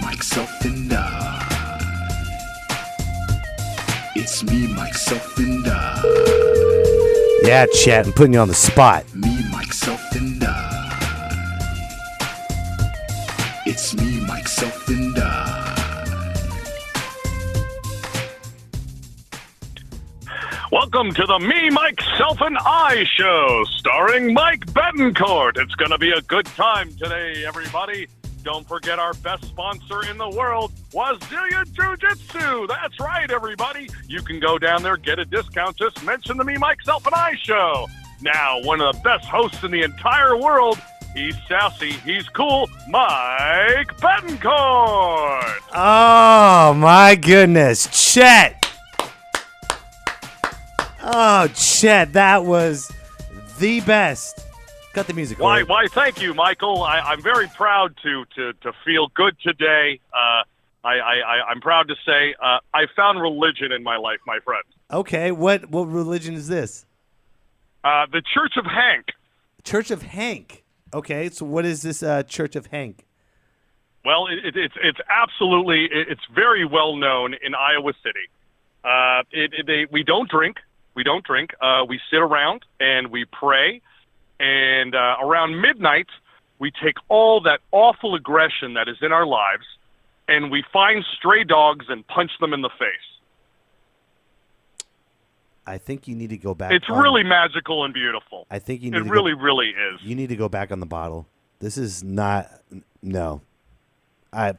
myself, and I. It's me, myself, and I. Yeah, Chet, I'm putting you on the spot. Me, myself, and I. It's me, myself, and I. Welcome to the Me, Myself, and I show, starring Mike Betancourt. It's going to be a good time today, everybody. Don't forget our best sponsor in the world, Wazilia Jiu-Jitsu. That's right, everybody. You can go down there, get a discount. Just mention the Me, Myself, and I show. Now, one of the best hosts in the entire world. He's sassy. He's cool. Mike Betancourt. Oh, my goodness. Chet. Oh, Chet, that was the best. Cut the music. Why, thank you, Michael. I'm very proud to feel good today. I'm proud to say I found religion in my life, my friend. Okay, what religion is this? The Church of Hank. Church of Hank. Okay, so what is this Church of Hank? Well, it's absolutely, it's very well known in Iowa City. We don't drink. We sit around and we pray. And around midnight, we take all that awful aggression that is in our lives and we find stray dogs and punch them in the face. I think you need to go back. It's really magical and beautiful. I think you need It really is. You need to go back on the bottle. This is not, no.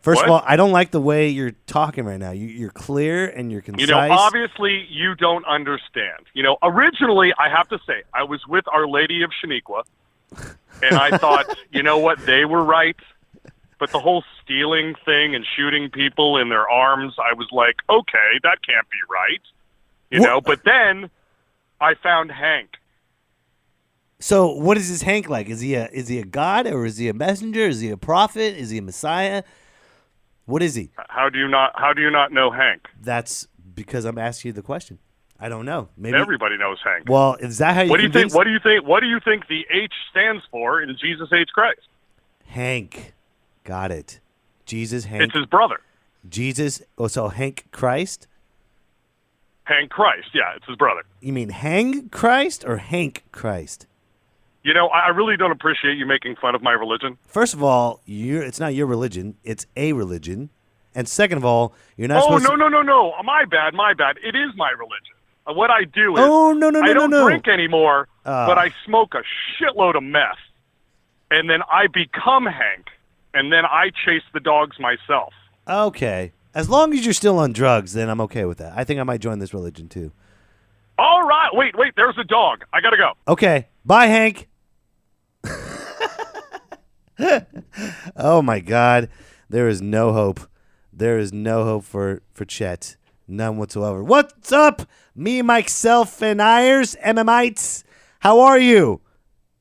First What? of all, I don't like the way you're talking right now. You're clear and you're concise. Obviously, you don't understand. Originally, I have to say, I was with Our Lady of Shaniqua, and I thought, you know what, they were right. But the whole stealing thing and shooting people in their arms, I was like, okay, that can't be right. But then I found Hank. So what is this Hank like? Is he a god, or is he a messenger? Is he a prophet? Is he a messiah? What is he? How do you not know Hank? That's because I'm asking you the question. I don't know. Maybe everybody knows Hank. Well, is that how you? What do you think? What do you think the H stands for in Jesus H Christ? Hank. Got it. Jesus Hank. It's his brother. Jesus. Oh, so Hank Christ. Hank Christ. Yeah, it's his brother. You mean Hang Christ or Hank Christ? I really don't appreciate you making fun of my religion. First of all, it's not your religion. It's a religion. And second of all, you're not supposed to... Oh, no. My bad. It is my religion. What I do is... Oh, no. I don't drink anymore, but I smoke a shitload of meth. And then I become Hank. And then I chase the dogs myself. Okay. As long as you're still on drugs, then I'm okay with that. I think I might join this religion, too. All right. Wait. There's a dog. I got to go. Okay. Bye, Hank. Oh, my God. There is no hope. There is no hope for Chet. None whatsoever. What's up, me, myself, and Ayers, MMites? How are you?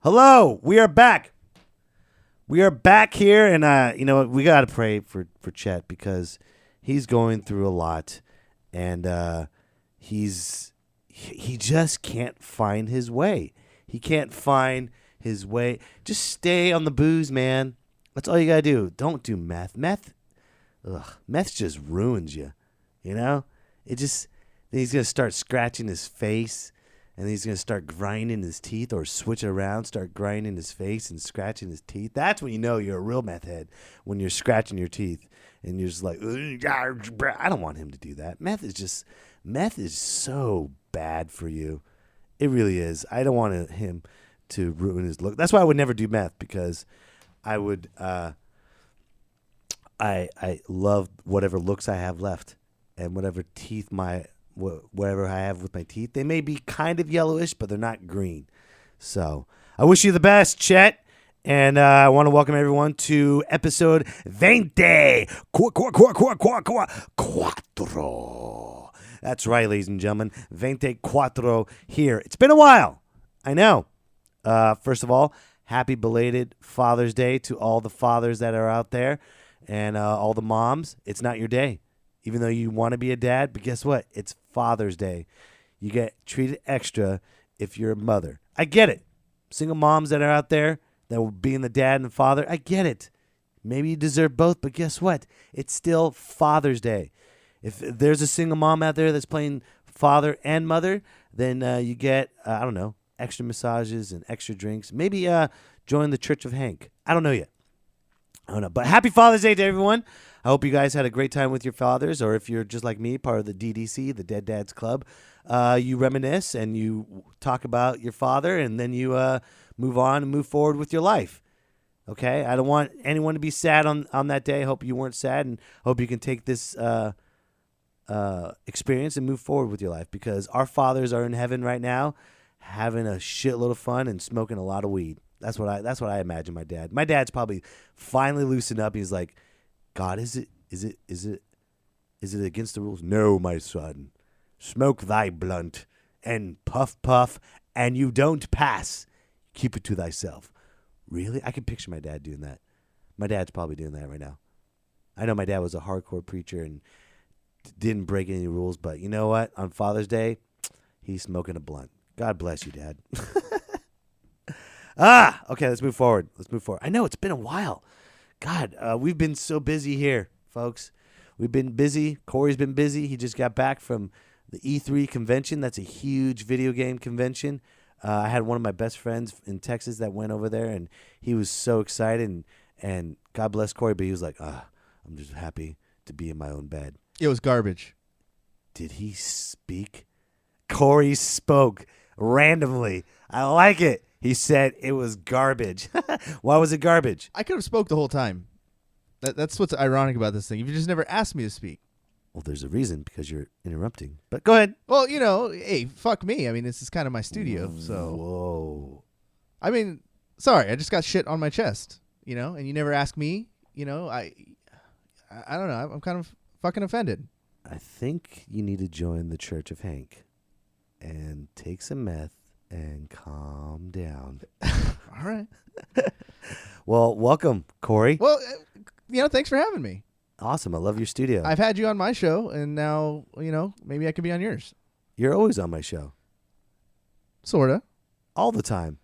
Hello. We are back. We are back here, and we got to pray for Chet because he's going through a lot, and he just can't find his way. He can't find his way. Just stay on the booze, man. That's all you got to do. Don't do meth. Meth just ruins you, Then he's going to start scratching his face, and he's going to start grinding his teeth or switch it around, start grinding his face and scratching his teeth. That's when you know you're a real meth head, when you're scratching your teeth and you're just like, I don't want him to do that. Meth is so bad for you. It really is. I don't want him to ruin his look. That's why I would never do meth, because I would I love whatever looks I have left and whatever teeth whatever I have with my teeth. They may be kind of yellowish, but they're not green. So I wish you the best, Chet. And I want to welcome everyone to episode Veinte. Cuatro. That's right, ladies and gentlemen. Cuatro here. It's been a while. I know. First of all, happy belated Father's Day to all the fathers that are out there and all the moms. It's not your day, even though you want to be a dad. But guess what? It's Father's Day. You get treated extra if you're a mother. I get it. Single moms that are out there that will be the dad and the father, I get it. Maybe you deserve both, but guess what? It's still Father's Day. If there's a single mom out there that's playing father and mother, then you get, I don't know, extra massages and extra drinks. Maybe join the Church of Hank. I don't know yet. I don't know. But happy Father's Day to everyone. I hope you guys had a great time with your fathers, or if you're just like me, part of the DDC, the Dead Dads Club, you reminisce and you talk about your father, and then you move on and move forward with your life. Okay? I don't want anyone to be sad on that day. I hope you weren't sad, and hope you can take this experience and move forward with your life, because our fathers are in heaven right now having a shitload of fun and smoking a lot of weed. That's what I imagine my dad. My dad's probably finally loosened up. He's like, God, is it against the rules? No, my son. Smoke thy blunt and puff, puff, and you don't pass. Keep it to thyself. Really? I can picture my dad doing that. My dad's probably doing that right now. I know my dad was a hardcore preacher and didn't break any rules, but you know what? On Father's Day, he's smoking a blunt. God bless you, Dad. Okay, let's move forward. I know it's been a while. God, we've been so busy here, folks. We've been busy. Corey's been busy. He just got back from the E3 convention. That's a huge video game convention. I had one of my best friends in Texas that went over there, and he was so excited. And God bless Corey, but he was like, I'm just happy to be in my own bed. It was garbage. Did he speak? Corey spoke randomly. I like it. He said it was garbage. Why was it garbage? I could have spoke the whole time. That's what's ironic about this thing. You just never asked me to speak. Well, there's a reason, because you're interrupting. But go ahead. Well, hey, fuck me. I mean, this is kind of my studio, so. Whoa. I mean, sorry, I just got shit on my chest, and you never asked me, I don't know. I'm kind of fucking offended. I think you need to join the Church of Hank and take some meth and calm down. All right. Well, welcome, Corey. Well, thanks for having me. Awesome. I love your studio. I've had you on my show, and now, maybe I could be on yours. You're always on my show. Sorta. All the time.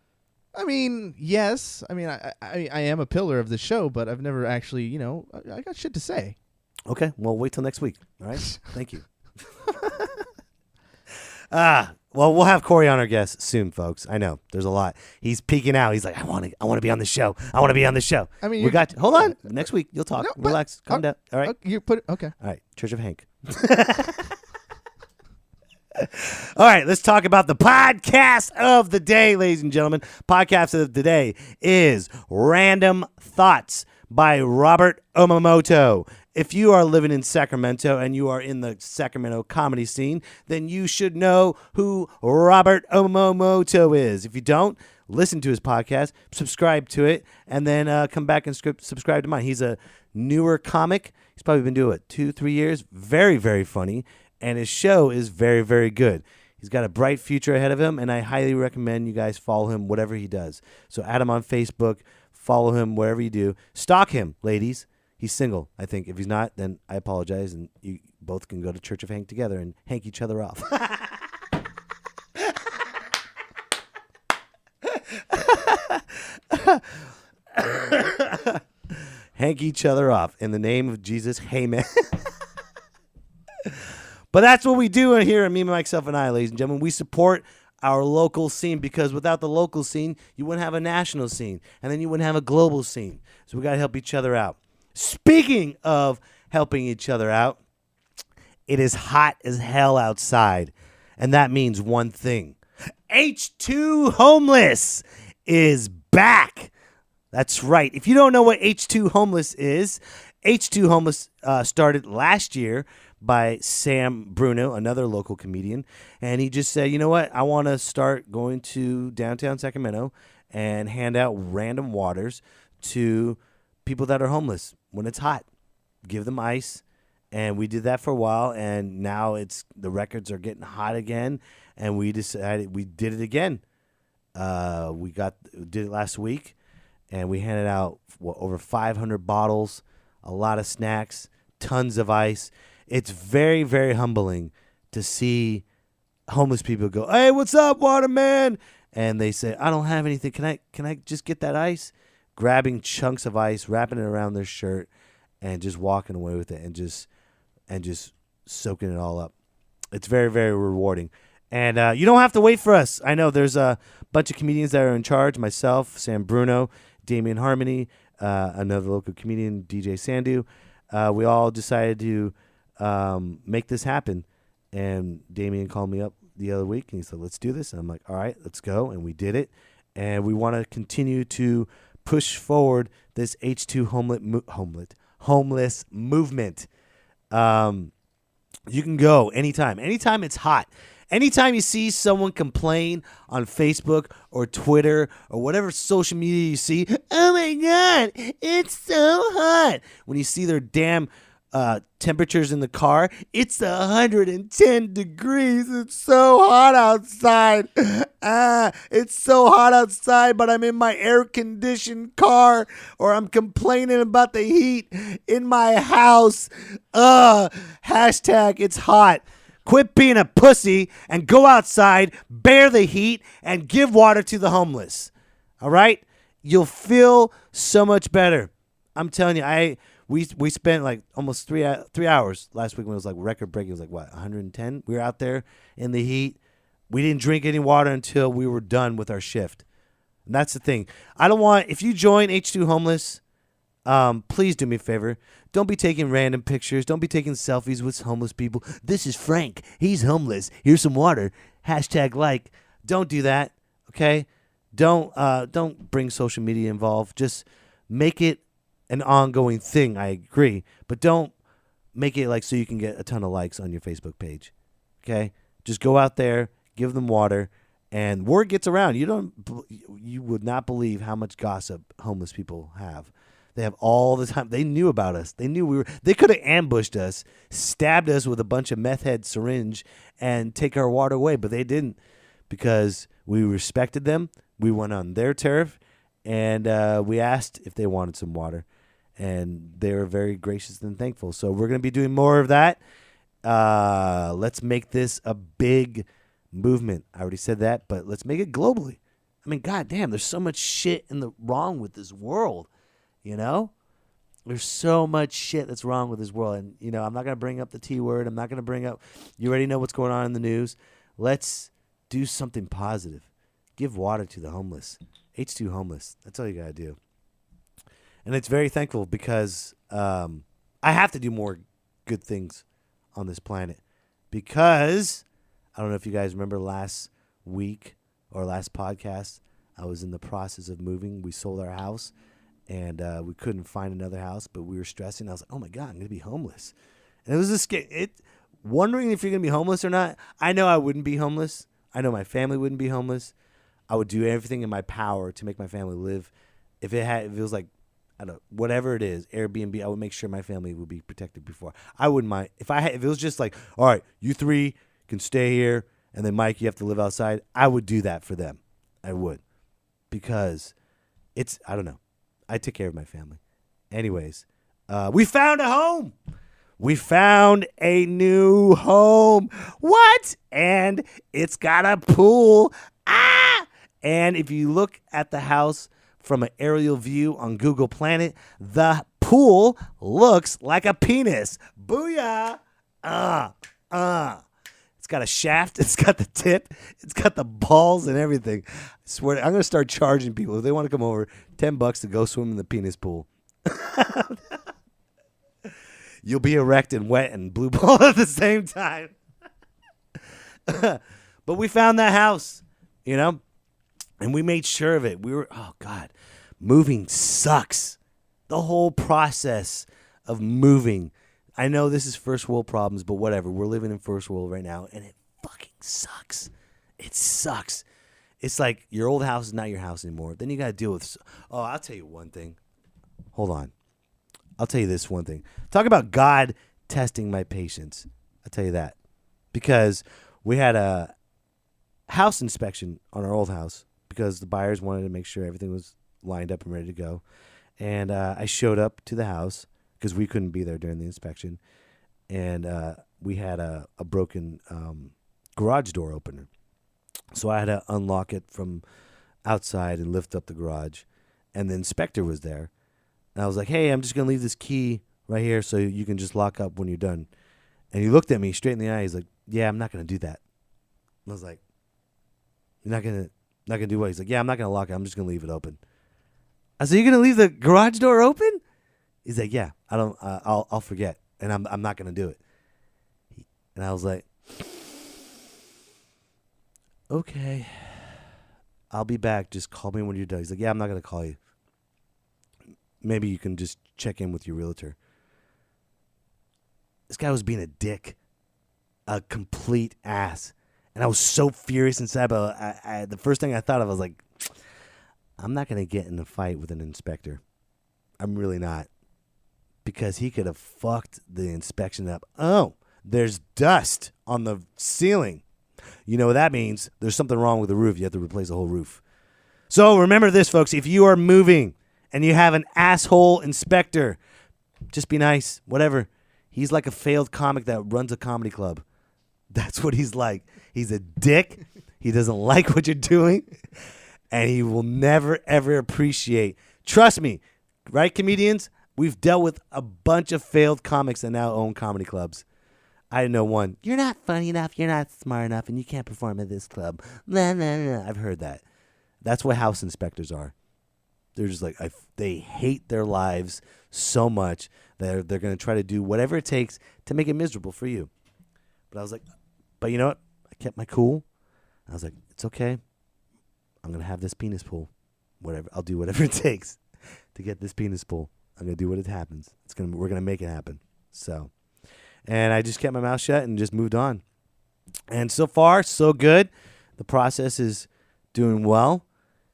I mean, yes. I mean, I am a pillar of the show, but I've never actually, I got shit to say. Okay. Well, wait till next week. All right. Thank you. Well, we'll have Corey on our guest soon, folks. I know there's a lot. He's peeking out. He's like, I want to be on the show. I want to be on the show. I mean, hold on. Next week you'll talk. No, Relax. Calm down. All right. You put it. Okay. All right. Church of Hank. All right. Let's talk about the podcast of the day, ladies and gentlemen. Podcast of the day is Random Thoughts by Robert Omoto. If you are living in Sacramento and you are in the Sacramento comedy scene, then you should know who Robert Omoto is. If you don't, listen to his podcast, subscribe to it, and then come back and subscribe to mine. He's a newer comic. He's probably been doing it 2-3 years. Very, very funny. And his show is very, very good. He's got a bright future ahead of him, and I highly recommend you guys follow him, whatever he does. So add him on Facebook, follow him wherever you do. Stalk him, ladies. He's single, I think. If he's not, then I apologize, and you both can go to Church of Hank together and hank each other off. Hank each other off in the name of Jesus. Amen. But that's what we do here at Me, Myself, and I, ladies and gentlemen. We support our local scene, because without the local scene, you wouldn't have a national scene, and then you wouldn't have a global scene. So we got to help each other out. Speaking of helping each other out, it is hot as hell outside, and that means one thing. H2 Homeless is back. That's right. If you don't know what H2 Homeless is, H2 Homeless started last year by Sam Bruno, another local comedian, and he just said, you know what, I want to start going to downtown Sacramento and hand out random waters to people that are homeless when it's hot. Give them ice. And we did that for a while, and now the records are getting hot again, and we decided we did it again. We did it last week, and we handed out over 500 bottles, a lot of snacks, tons of ice. It's very, very humbling to see homeless people go, "Hey, what's up, Waterman?" And they say, "I don't have anything. Can I just get that ice?" grabbing chunks of ice, wrapping it around their shirt, and just walking away with it, and just soaking it all up. It's very, very rewarding. And you don't have to wait for us. I know there's a bunch of comedians that are in charge. Myself, Sam Bruno, Damian Harmony, another local comedian, DJ Sandu. We all decided to make this happen. And Damian called me up the other week, and he said, let's do this. And I'm like, all right, let's go. And we did it. And we want to continue to push forward this H2 homeless movement. You can go anytime. Anytime it's hot. Anytime you see someone complain on Facebook or Twitter or whatever social media you see, oh my God, it's so hot. When you see their damn temperatures in the car, it's 110 degrees. It's so hot outside. It's so hot outside, but I'm in my air-conditioned car, or I'm complaining about the heat in my house. Hashtag it's hot. Quit being a pussy and go outside, bear the heat, and give water to the homeless. All right? You'll feel so much better. I'm telling you, we spent like almost 3 hours last week when it was like record breaking. It was like, what, 110? We were out there in the heat. We didn't drink any water until we were done with our shift. And that's the thing. If you join H2 Homeless, please do me a favor. Don't be taking random pictures. Don't be taking selfies with homeless people. This is Frank. He's homeless. Here's some water. Hashtag like. Don't do that, okay? Don't bring social media involved. Just make it an ongoing thing. I agree. But don't make it like so you can get a ton of likes on your Facebook page, okay? Just go out there, give them water, and word gets around. You would not believe how much gossip homeless people have. They have all the time. They knew about us. They knew they could have ambushed us, stabbed us with a bunch of meth head syringe, and take our water away, but they didn't, because we respected them. We went on their turf, and we asked if they wanted some water, and they were very gracious and thankful. So we're going to be doing more of that. Let's make this a big movement. I already said that, but let's make it globally. I mean, goddamn, there's so much shit wrong with this world. You know, there's so much shit that's wrong with this world. And, I'm not going to bring up the T word. I'm not going to bring up, you already know what's going on in the news. Let's do something positive. Give water to the homeless. H2 homeless. That's all you got to do. And it's very thankful because I have to do more good things on this planet. Because, I don't know if you guys remember last week or last podcast, I was in the process of moving. We sold our house. And we couldn't find another house, but we were stressing. I was like, oh, my God, I'm going to be homeless. And it was wondering if you're going to be homeless or not. I know I wouldn't be homeless. I know my family wouldn't be homeless. I would do everything in my power to make my family live. If it was like, I don't know, whatever it is, Airbnb, I would make sure my family would be protected before. I wouldn't mind. If it was just like, all right, you three can stay here, and then Mike, you have to live outside, I would do that for them. I would. Because I don't know. I take care of my family. Anyways, we found a home. We found a new home. What? And it's got a pool. And if you look at the house from an aerial view on Google Planet, the pool looks like a penis. Booyah. It's got a shaft. It's got the tip. It's got the balls and everything. I swear, I'm going to start charging people if they want to come over $10 to go swim in the penis pool. You'll be erect and wet and blue ball at the same time. But we found that house, and we made sure of it. Oh God, moving sucks. The whole process of moving. I know this is first world problems, but whatever. We're living in first world right now, and it fucking sucks. It sucks. It's like your old house is not your house anymore. Then you got to deal with... Oh, I'll tell you one thing. Hold on. I'll tell you this one thing. Talk about God testing my patience. I'll tell you that. Because we had a house inspection on our old house because the buyers wanted to make sure everything was lined up and ready to go. And I showed up to the house because we couldn't be there during the inspection. And we had a broken garage door opener. So I had to unlock it from outside and lift up the garage. and the inspector was there. And I was like, hey, I'm just going to leave this key right here so you can just lock up when you're done. And he looked at me straight in the eye. He's like, yeah, I'm not going to do that. I was like, you're not going to do what? He's like, yeah, I'm not going to lock it. I'm just going to leave it open. I said, you're going to leave the garage door open? He's like, yeah, I'll forget. And I'm not going to do it. And I was like, okay, I'll be back. Just call me when you're done. He's like, yeah, I'm not going to call you. Maybe you can just check in with your realtor. This guy was being a dick, a complete ass. And I was so furious inside, but the first thing I thought of, I was like, I'm not going to get in a fight with an inspector. I'm really not. Because he could have fucked the inspection up. Oh, there's dust on the ceiling. You know what that means? There's something wrong with the roof. You have to replace the whole roof. So remember this, folks. If you are moving and you have an asshole inspector, just be nice. Whatever. He's like a failed comic that runs a comedy club. That's what he's like. He's a dick. He doesn't like what you're doing. And he will never, ever appreciate. Trust me. Right, comedians? We've dealt with a bunch of failed comics that now own comedy clubs. I know one. You're not funny enough. You're not smart enough. And you can't perform at this club. Blah, blah, blah. I've heard that. That's what house inspectors are. They're just like, they hate their lives so much that they're going to try to do whatever it takes to make it miserable for you. But I was like, but you know what? I kept my cool. I was like, it's okay. I'm going to have this penis pool. Whatever. I'll do whatever it takes to get this penis pool. I'm going to do what it happens. We're going to make it happen. So, and I just kept my mouth shut and just moved on. And so far, so good. The process is doing well.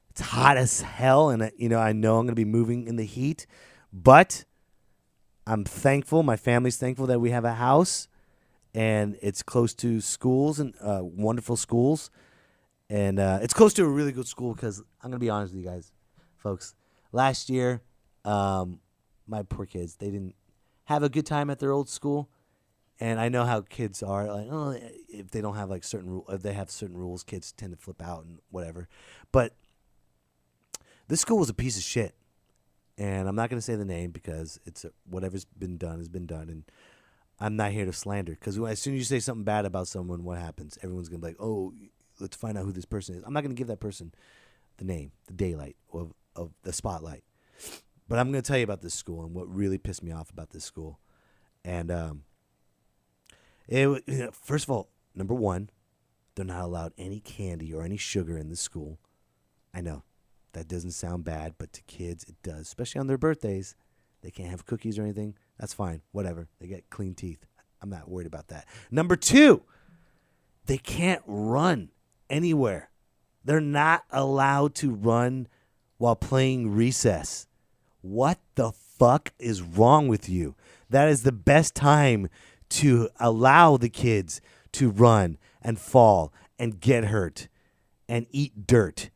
It's hot as hell, and I know I'm going to be moving in the heat, but I'm thankful. My family's thankful that we have a house, and it's close to schools and wonderful schools, and it's close to a really good school because I'm going to be honest with you guys, folks. Last year, my poor kids, they didn't have a good time at their old school, and I know how kids are. Like, oh, if they don't have like if they have certain rules, kids tend to flip out and whatever, but this school was a piece of shit, and I'm not going to say the name because whatever's been done has been done, and I'm not here to slander because as soon as you say something bad about someone, what happens? Everyone's going to be like, oh, let's find out who this person is. I'm not going to give that person the name, the daylight of the spotlight, but I'm going to tell you about this school and what really pissed me off about this school. And first of all, number one, they're not allowed any candy or any sugar in the school. I know. That doesn't sound bad, but to kids, it does. Especially on their birthdays. They can't have cookies or anything. That's fine. Whatever. They get clean teeth. I'm not worried about that. Number two, they can't run anywhere. They're not allowed to run while playing recess. What the fuck is wrong with you? That is the best time to allow the kids to run and fall and get hurt and eat dirt.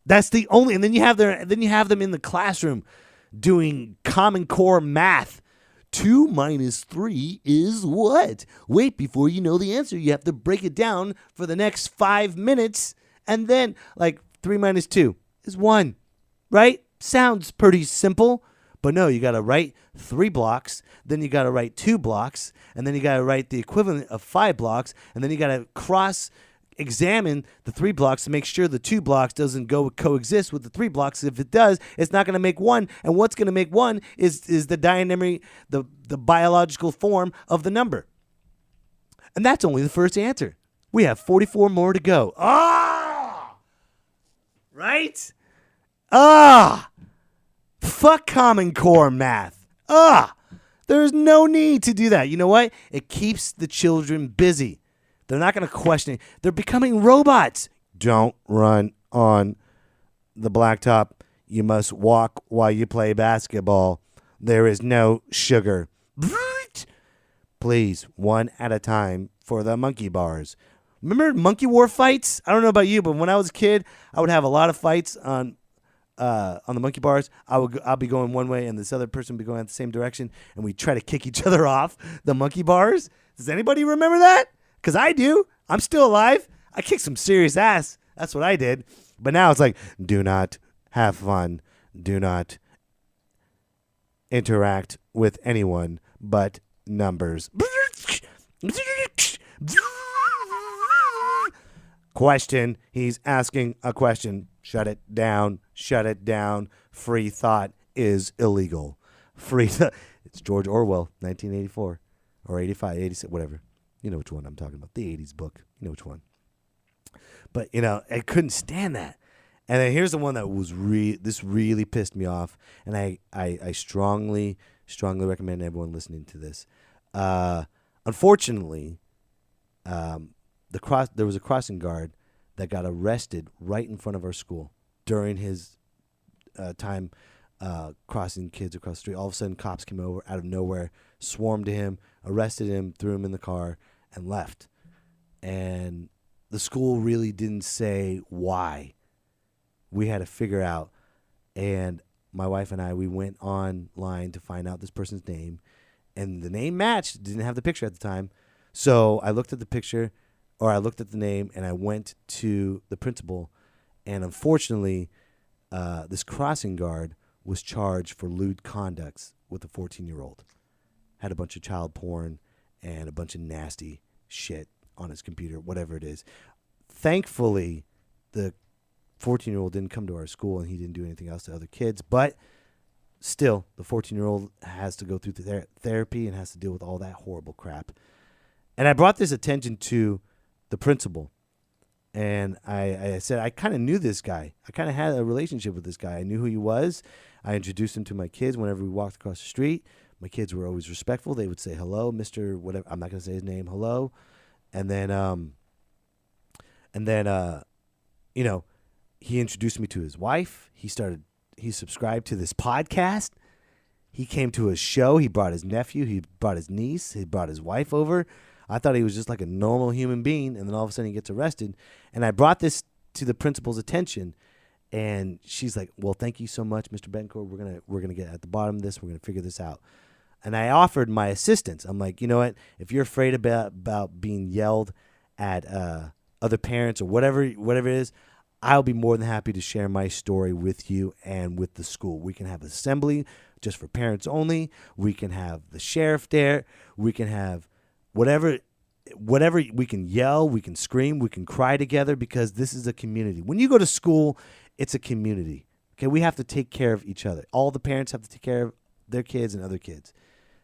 That's the only, and then you have them in the classroom doing Common Core math. 2 minus 3 is what? Wait, before you know the answer, you have to break it down for the next 5 minutes, and then like 3 minus 2 is 1, right? Sounds pretty simple, but no, you got to write 3 blocks, then you got to write 2 blocks, and then you got to write the equivalent of 5 blocks, and then you got to examine the 3 blocks to make sure the 2 blocks doesn't coexist with the 3 blocks. If it does, it's not going to make 1. And what's going to make 1 is the dynamic, the biological form of the number. And that's only the first answer. We have 44 more to go. Right? Fuck Common Core math. There's no need to do that. You know what? It keeps the children busy. They're not going to question it. They're becoming robots. Don't run on the blacktop. You must walk while you play basketball. There is no sugar. Please, one at a time for the monkey bars. Remember monkey war fights? I don't know about you, but when I was a kid, I would have a lot of fights on the monkey bars. I'll be going one way and this other person would be going in the same direction, and we try to kick each other off the monkey bars. Does anybody remember that? Because I do. I'm still alive. I kicked some serious ass. That's what I did. But now it's like, do not have fun. do not interact with anyone but numbers. Question. He's asking a question. Shut it down. Shut it down. Free thought is illegal. It's George Orwell, 1984 or 85, 86, whatever. You know which one I'm talking about. The 80s book. You know which one. But, I couldn't stand that. And then here's the one that was this really pissed me off. And I strongly recommend everyone listening to this. Unfortunately, there was a crossing guard that got arrested right in front of our school during his time crossing kids across the street. All of a sudden, cops came over out of nowhere, swarmed him, arrested him, threw him in the car, and left. And the school really didn't say why. We had to figure out. And my wife and I, we went online to find out this person's name. And the name matched. Didn't have the picture at the time. So I looked at the picture, or I looked at the name, and I went to the principal. And unfortunately, this crossing guard was charged for lewd conducts with a 14-year-old. Had a bunch of child porn and a bunch of nasty shit on his computer, whatever it is. Thankfully, the 14-year-old didn't come to our school, and he didn't do anything else to other kids. But still, the 14-year-old has to go through therapy and has to deal with all that horrible crap. And I brought this attention to the principal. And I said, I kind of knew this guy. I kind of had a relationship with this guy. I knew who he was. I introduced him to my kids whenever we walked across the street. My kids were always respectful. They would say, hello, Mr. whatever. I'm not going to say his name. Hello. And then, he introduced me to his wife. He subscribed to this podcast. He came to his show. He brought his nephew. He brought his niece. He brought his wife over. I thought he was just like a normal human being, and then all of a sudden he gets arrested. And I brought this to the principal's attention, and she's like, well, thank you so much, Mr. Betancourt. We're gonna get at the bottom of this. We're going to figure this out. And I offered my assistance. I'm like, you know what? If you're afraid about being yelled at other parents or whatever it is, I'll be more than happy to share my story with you and with the school. We can have an assembly just for parents only. We can have the sheriff there. We can have whatever we can yell, we can scream, we can cry together, because this is a community. When you go to school, it's a community. Okay, we have to take care of each other. All the parents have to take care of their kids and other kids.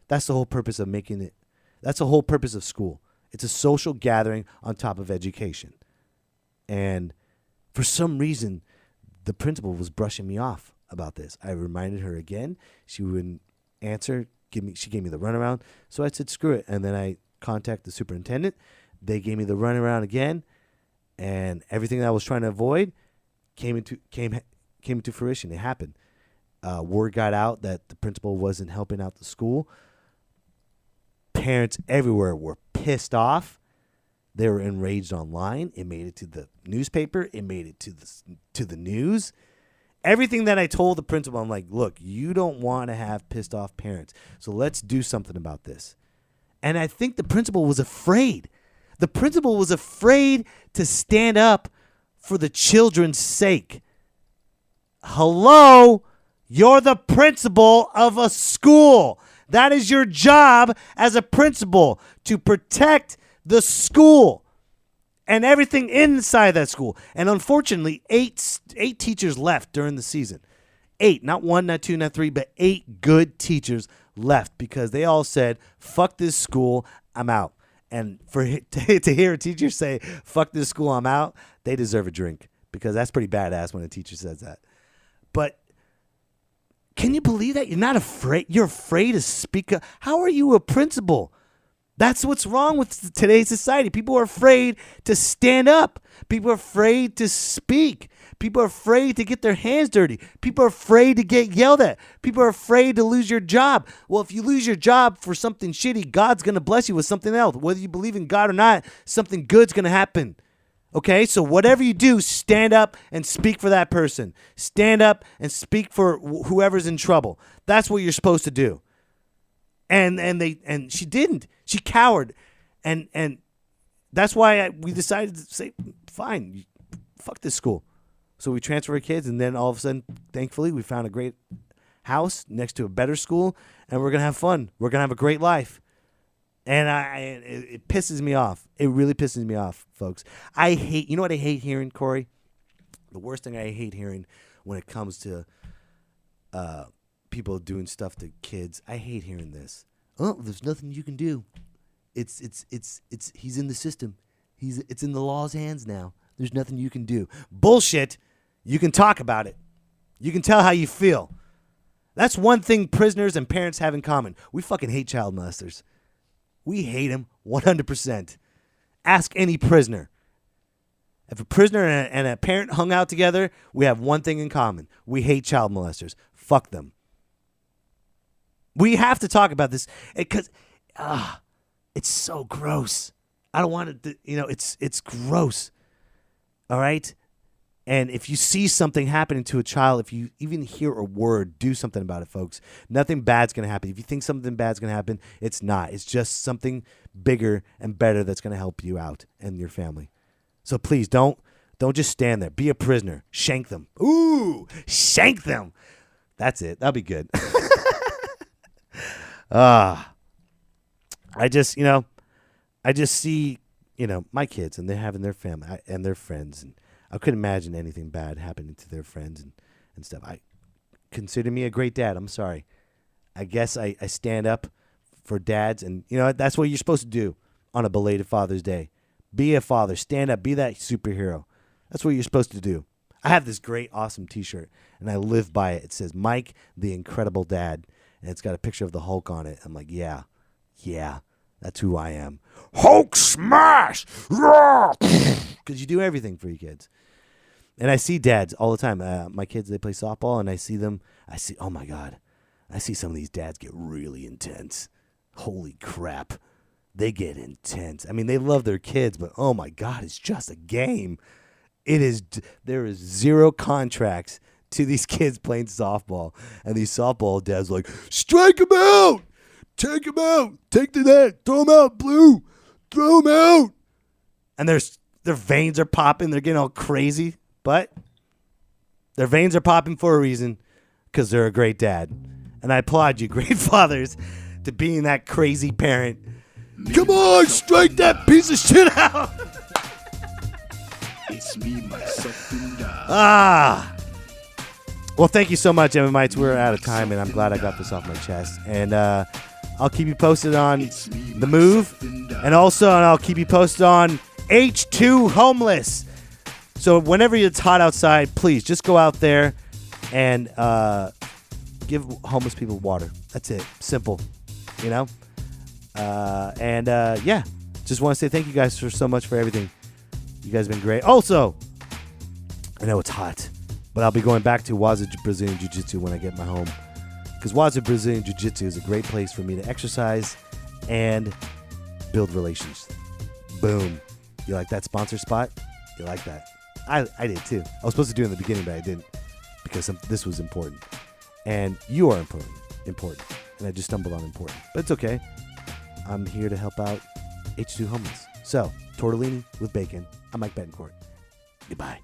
That's the whole purpose of making it. That's the whole purpose of school. It's a social gathering on top of education. And for some reason, the principal was brushing me off about this. I reminded her again. She wouldn't answer. She gave me the runaround. So I said, screw it. And then I contacted the superintendent. They gave me the runaround again. And everything that I was trying to avoid came into fruition. It happened. Word got out that the principal wasn't helping out the school. Parents everywhere were pissed off. They were enraged online. It made it to the newspaper. It made it to the news. Everything that I told the principal, I'm like, look, you don't want to have pissed off parents. So let's do something about this. And I think the principal was afraid. The principal was afraid to stand up for the children's sake. Hello? You're the principal of a school. That is your job as a principal, to protect the school and everything inside that school. And unfortunately, eight teachers left during the season. 8, not 1, not 2, not 3, but 8 good teachers left because they all said, fuck this school, I'm out. And to hear a teacher say, fuck this school, I'm out, they deserve a drink, because that's pretty badass when a teacher says that. But can you believe that? You're not afraid. You're afraid to speak up. How are you a principal? That's what's wrong with today's society. People are afraid to stand up. People are afraid to speak. People are afraid to get their hands dirty. People are afraid to get yelled at. People are afraid to lose your job. Well, if you lose your job for something shitty, God's going to bless you with something else. Whether you believe in God or not, something good's going to happen. Okay? So whatever you do, stand up and speak for that person. Stand up and speak for whoever's in trouble. That's what you're supposed to do. And she didn't. She cowered, and that's why we decided to say, fine, fuck this school. So we transfer our kids, and then all of a sudden, thankfully, we found a great house next to a better school, and we're going to have fun. We're going to have a great life. And it pisses me off. It really pisses me off, folks. You know what I hate hearing, Corey? The worst thing I hate hearing when it comes to people doing stuff to kids, I hate hearing this. Oh, there's nothing you can do. It's he's in the system. It's in the law's hands now. There's nothing you can do. Bullshit. You can talk about it. You can tell how you feel. That's one thing prisoners and parents have in common. We fucking hate child molesters. We hate them 100%. Ask any prisoner. If a prisoner and a parent hung out together, we have one thing in common. We hate child molesters. Fuck them. We have to talk about this because it's so gross. I don't want to, it's gross. All right? And if you see something happening to a child, if you even hear a word, do something about it, folks. Nothing bad's going to happen. If you think something bad's going to happen, it's not. It's just something bigger and better that's going to help you out and your family. So please don't just stand there. Be a prisoner. Shank them. Ooh, shank them. That's it. That'll be good. I just see, my kids and they're having their family and their friends, and I couldn't imagine anything bad happening to their friends and stuff. I consider me a great dad. I'm sorry. I guess I stand up for dads, and that's what you're supposed to do on a belated Father's Day. Be a father. Stand up. Be that superhero. That's what you're supposed to do. I have this great, awesome T-shirt, and I live by it. It says, Mike, the Incredible Dad, and it's got a picture of the Hulk on it. I'm like, yeah, that's who I am. Hulk smash! Because you do everything for your kids. And I see dads all the time. My kids, they play softball, and I see, oh, my God. I see some of these dads get really intense. Holy crap. They get intense. I mean, they love their kids, but oh, my God, it's just a game. There is zero contracts to these kids playing softball. And these softball dads are like, strike him out. Take him out. Take the net. Throw him out, Blue. Throw him out. And their veins are popping. They're getting all crazy. But their veins are popping for a reason, because they're a great dad. And I applaud you, great fathers, to being that crazy parent. Come on, strike that piece of shit out. It's me, myself, and I. Well, thank you so much, MMites. We're out of time, and I'm glad I got this off my chest. And I'll keep you posted on the move, and I'll keep you posted on H2 Homeless. So whenever it's hot outside, please just go out there and give homeless people water. That's it. Simple. Just want to say thank you guys so much for everything. You guys have been great. Also, I know it's hot, but I'll be going back to Waza Brazilian Jiu-Jitsu when I get my home. Because Waza Brazilian Jiu-Jitsu is a great place for me to exercise and build relations. Boom. You like that sponsor spot? You like that? I did too. I was supposed to do it in the beginning, but I didn't, because this was important. And you are important. And I just stumbled on important. But it's okay. I'm here to help out H2 Homeless. So, tortellini with bacon. I'm Mike Betancourt. Goodbye.